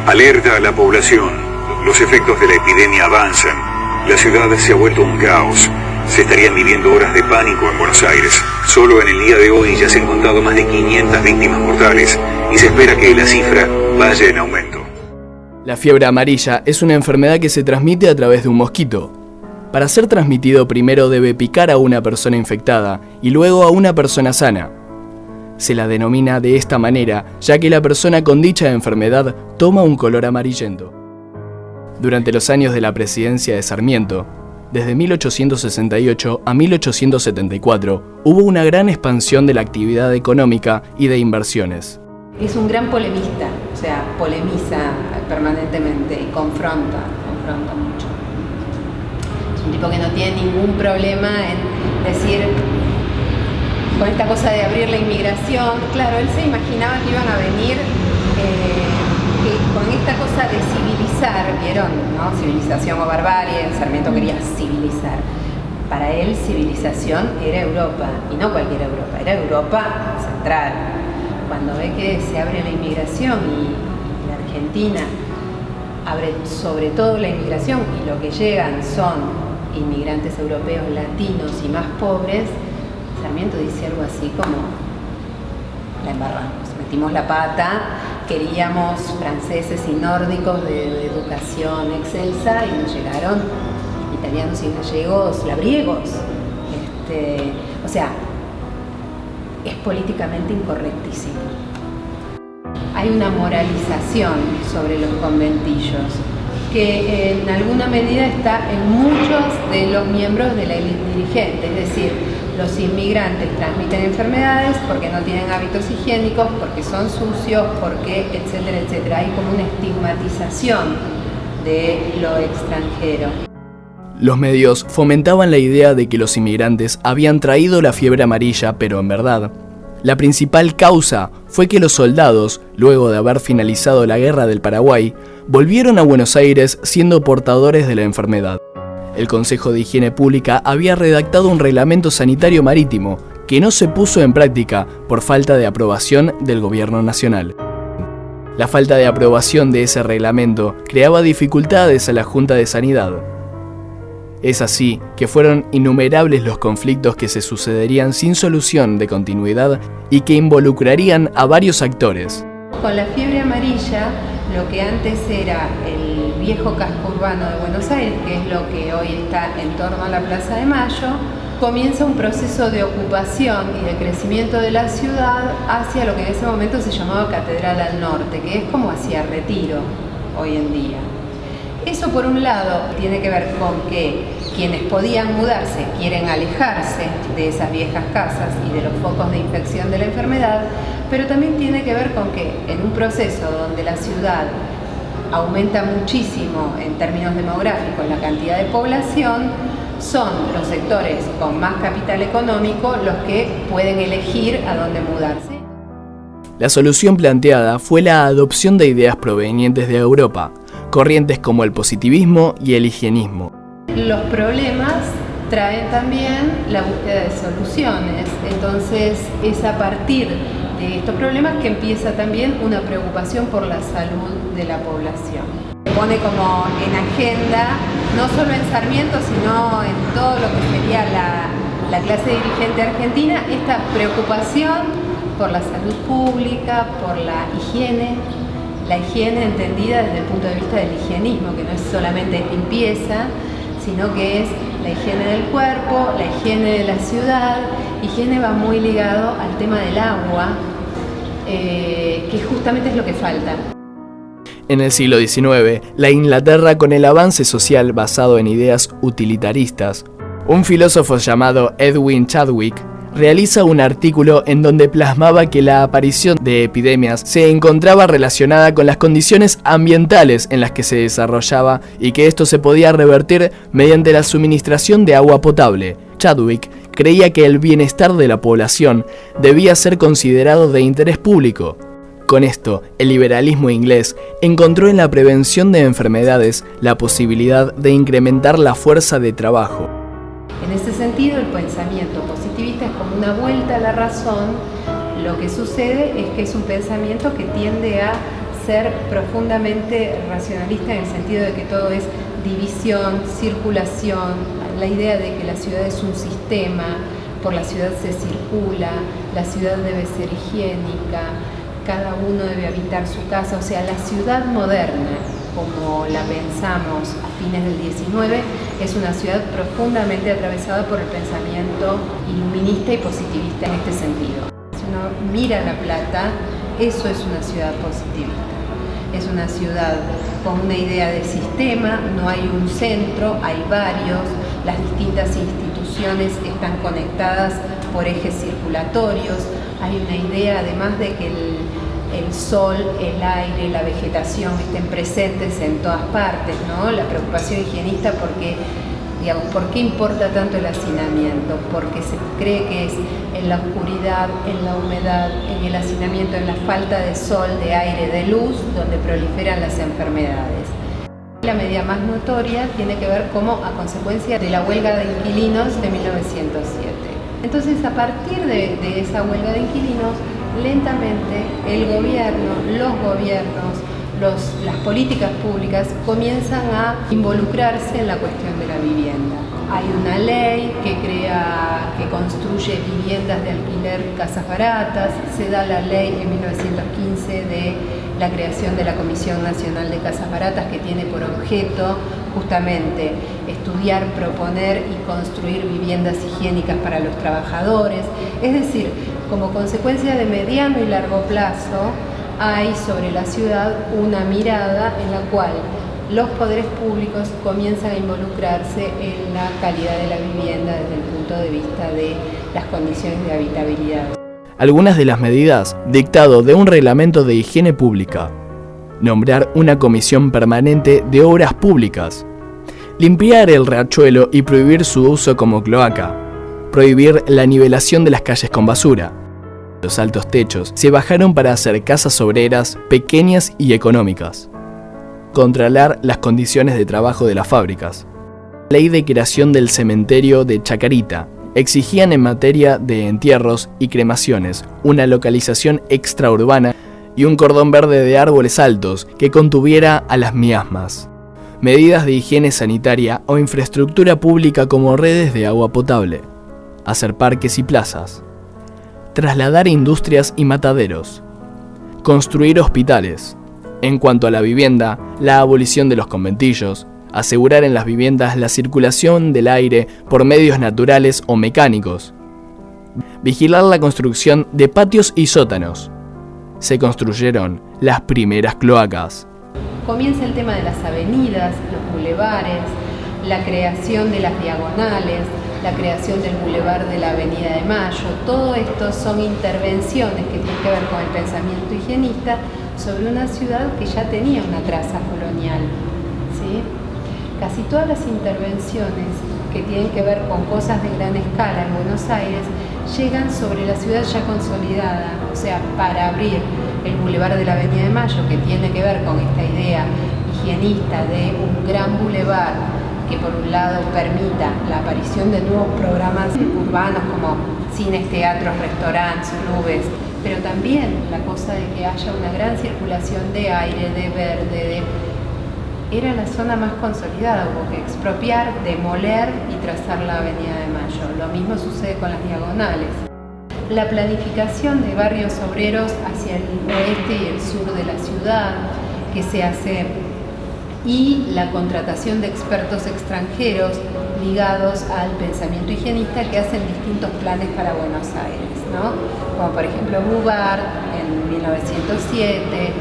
Alerta a la población. Los efectos de la epidemia avanzan. La ciudad se ha vuelto un caos. Se estarían viviendo horas de pánico en Buenos Aires. Solo en el día de hoy ya se han contado más de 500 víctimas mortales y se espera que la cifra vaya en aumento. La fiebre amarilla es una enfermedad que se transmite a través de un mosquito. Para ser transmitido primero debe picar a una persona infectada y luego a una persona sana. Se la denomina de esta manera, ya que la persona con dicha enfermedad toma un color amarillento. Durante los años de la presidencia de Sarmiento, desde 1868 a 1874, hubo una gran expansión de la actividad económica y de inversiones. Es un gran polemista, o sea, polemiza permanentemente y confronta mucho. Es un tipo que no tiene ningún problema en decir, con esta cosa de abrir la inmigración, claro, él se imaginaba que iban a venir que con esta cosa de civilizar, ¿vieron? ¿No? Civilización o barbarie, Sarmiento quería civilizar. Para él civilización era Europa, y no cualquier Europa, era Europa central. Cuando ve que se abre la inmigración y la Argentina abre sobre todo la inmigración y lo que llegan son inmigrantes europeos, latinos y más pobres, Sarmiento dice algo así como, la embarramos, metimos la pata, queríamos franceses y nórdicos de educación excelsa y nos llegaron italianos y gallegos, labriegos. O sea, es políticamente incorrectísimo. Hay una moralización sobre los conventillos que en alguna medida está en muchos de los miembros de la élite dirigente, es decir, los inmigrantes transmiten enfermedades porque no tienen hábitos higiénicos, porque son sucios, porque etcétera, etcétera. Hay como una estigmatización de lo extranjero. Los medios fomentaban la idea de que los inmigrantes habían traído la fiebre amarilla, pero en verdad, la principal causa fue que los soldados, luego de haber finalizado la Guerra del Paraguay, volvieron a Buenos Aires siendo portadores de la enfermedad. El Consejo de Higiene Pública había redactado un reglamento sanitario marítimo que no se puso en práctica por falta de aprobación del gobierno nacional. La falta de aprobación de ese reglamento creaba dificultades a la Junta de Sanidad. Es así que fueron innumerables los conflictos que se sucederían sin solución de continuidad y que involucrarían a varios actores. Con la fiebre amarilla, lo que antes era el viejo casco urbano de Buenos Aires, que es lo que hoy está en torno a la Plaza de Mayo, comienza un proceso de ocupación y de crecimiento de la ciudad hacia lo que en ese momento se llamaba Catedral al Norte, que es como hacia Retiro hoy en día. Eso por un lado tiene que ver con que quienes podían mudarse quieren alejarse de esas viejas casas y de los focos de infección de la enfermedad, pero también tiene que ver con que en un proceso donde la ciudad aumenta muchísimo en términos demográficos la cantidad de población, son los sectores con más capital económico los que pueden elegir a dónde mudarse. La solución planteada fue la adopción de ideas provenientes de Europa, corrientes como el positivismo y el higienismo. Los problemas traen también la búsqueda de soluciones, entonces es a partir de estos problemas que empieza también una preocupación por la salud de la población. Se pone como en agenda, no solo en Sarmiento, sino en todo lo que sería la clase dirigente argentina, esta preocupación por la salud pública, por la higiene entendida desde el punto de vista del higienismo, que no es solamente limpieza, sino que es la higiene del cuerpo, la higiene de la ciudad. Higiene va muy ligado al tema del agua, que justamente es lo que falta. En el siglo XIX, la Inglaterra, con el avance social basado en ideas utilitaristas, un filósofo llamado Edwin Chadwick realiza un artículo en donde plasmaba que la aparición de epidemias se encontraba relacionada con las condiciones ambientales en las que se desarrollaba y que esto se podía revertir mediante la suministración de agua potable. Chadwick creía que el bienestar de la población debía ser considerado de interés público. Con esto, el liberalismo inglés encontró en la prevención de enfermedades la posibilidad de incrementar la fuerza de trabajo. En ese sentido, el pensamiento positivista es como una vuelta a la razón. Lo que sucede es que es un pensamiento que tiende a ser profundamente racionalista en el sentido de que todo es división, circulación, la idea de que la ciudad es un sistema, por la ciudad se circula, la ciudad debe ser higiénica, cada uno debe habitar su casa, o sea, la ciudad moderna, como la pensamos a fines del 19, es una ciudad profundamente atravesada por el pensamiento iluminista y positivista en este sentido. Si uno mira La Plata, eso es una ciudad positivista. Es una ciudad con una idea de sistema, no hay un centro, hay varios, las distintas instituciones están conectadas por ejes circulatorios, hay una idea además de que el sol, el aire, la vegetación estén presentes en todas partes, ¿no? La preocupación higienista porque, digamos, ¿por qué importa tanto el hacinamiento? Porque se cree que es en la oscuridad, en la humedad, en el hacinamiento, en la falta de sol, de aire, de luz, donde proliferan las enfermedades. La medida más notoria tiene que ver como a consecuencia de la huelga de inquilinos de 1907. Entonces, a partir de esa huelga de inquilinos, lentamente el gobierno, los gobiernos, las políticas públicas comienzan a involucrarse en la cuestión de la vivienda. Hay una ley que construye viviendas de alquiler, casas baratas, se da la ley en 1915 de la creación de la Comisión Nacional de Casas Baratas, que tiene por objeto justamente estudiar, proponer y construir viviendas higiénicas para los trabajadores. Es decir, como consecuencia de mediano y largo plazo, hay sobre la ciudad una mirada en la cual los poderes públicos comienzan a involucrarse en la calidad de la vivienda desde el punto de vista de las condiciones de habitabilidad. Algunas de las medidas dictado de un reglamento de higiene pública: nombrar una comisión permanente de obras públicas, limpiar el riachuelo y prohibir su uso como cloaca, prohibir la nivelación de las calles con basura. Los altos techos se bajaron para hacer casas obreras pequeñas y económicas. Controlar las condiciones de trabajo de las fábricas. Ley de creación del cementerio de Chacarita. Exigían en materia de entierros y cremaciones una localización extraurbana y un cordón verde de árboles altos que contuviera a las miasmas. Medidas de higiene sanitaria o infraestructura pública como redes de agua potable. Hacer parques y plazas. Trasladar industrias y mataderos. Construir hospitales. En cuanto a la vivienda, la abolición de los conventillos. Asegurar en las viviendas la circulación del aire por medios naturales o mecánicos. Vigilar la construcción de patios y sótanos. Se construyeron las primeras cloacas. Comienza el tema de las avenidas, los bulevares, la creación de las diagonales, la creación del bulevar de la Avenida de Mayo. Todo esto son intervenciones que tienen que ver con el pensamiento higienista sobre una ciudad que ya tenía una traza colonial, ¿sí? Casi todas las intervenciones que tienen que ver con cosas de gran escala en Buenos Aires llegan sobre la ciudad ya consolidada, o sea, para abrir el bulevar de la Avenida de Mayo, que tiene que ver con esta idea higienista de un gran bulevar que por un lado permita la aparición de nuevos programas urbanos como cines, teatros, restaurantes, clubes, pero también la cosa de que haya una gran circulación de aire, de verde, era la zona más consolidada, hubo que expropiar, demoler y trazar la Avenida de Mayo. Lo mismo sucede con las diagonales. La planificación de barrios obreros hacia el oeste y el sur de la ciudad que se hace, y la contratación de expertos extranjeros ligados al pensamiento higienista que hacen distintos planes para Buenos Aires, ¿no? Como por ejemplo Bouvard en 1907,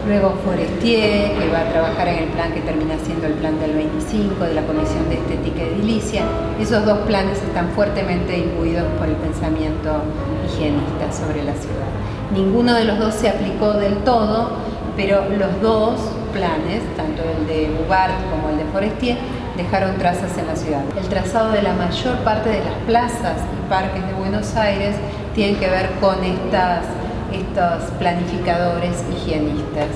luego Forestier, que va a trabajar en el plan que termina siendo el plan del 25 de la Comisión de Estética y Edilicia. Esos dos planes están fuertemente imbuidos por el pensamiento higienista sobre la ciudad. Ninguno de los dos se aplicó del todo, pero los dos planes, tanto el de Bouvard como el de Forestier, dejaron trazas en la ciudad. El trazado de la mayor parte de las plazas y parques de Buenos Aires tienen que ver con estos planificadores higienistas.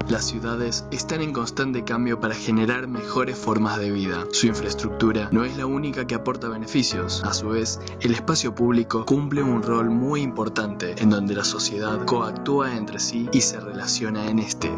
Las ciudades están en constante cambio para generar mejores formas de vida. Su infraestructura no es la única que aporta beneficios. A su vez, el espacio público cumple un rol muy importante en donde la sociedad coactúa entre sí y se relaciona en este.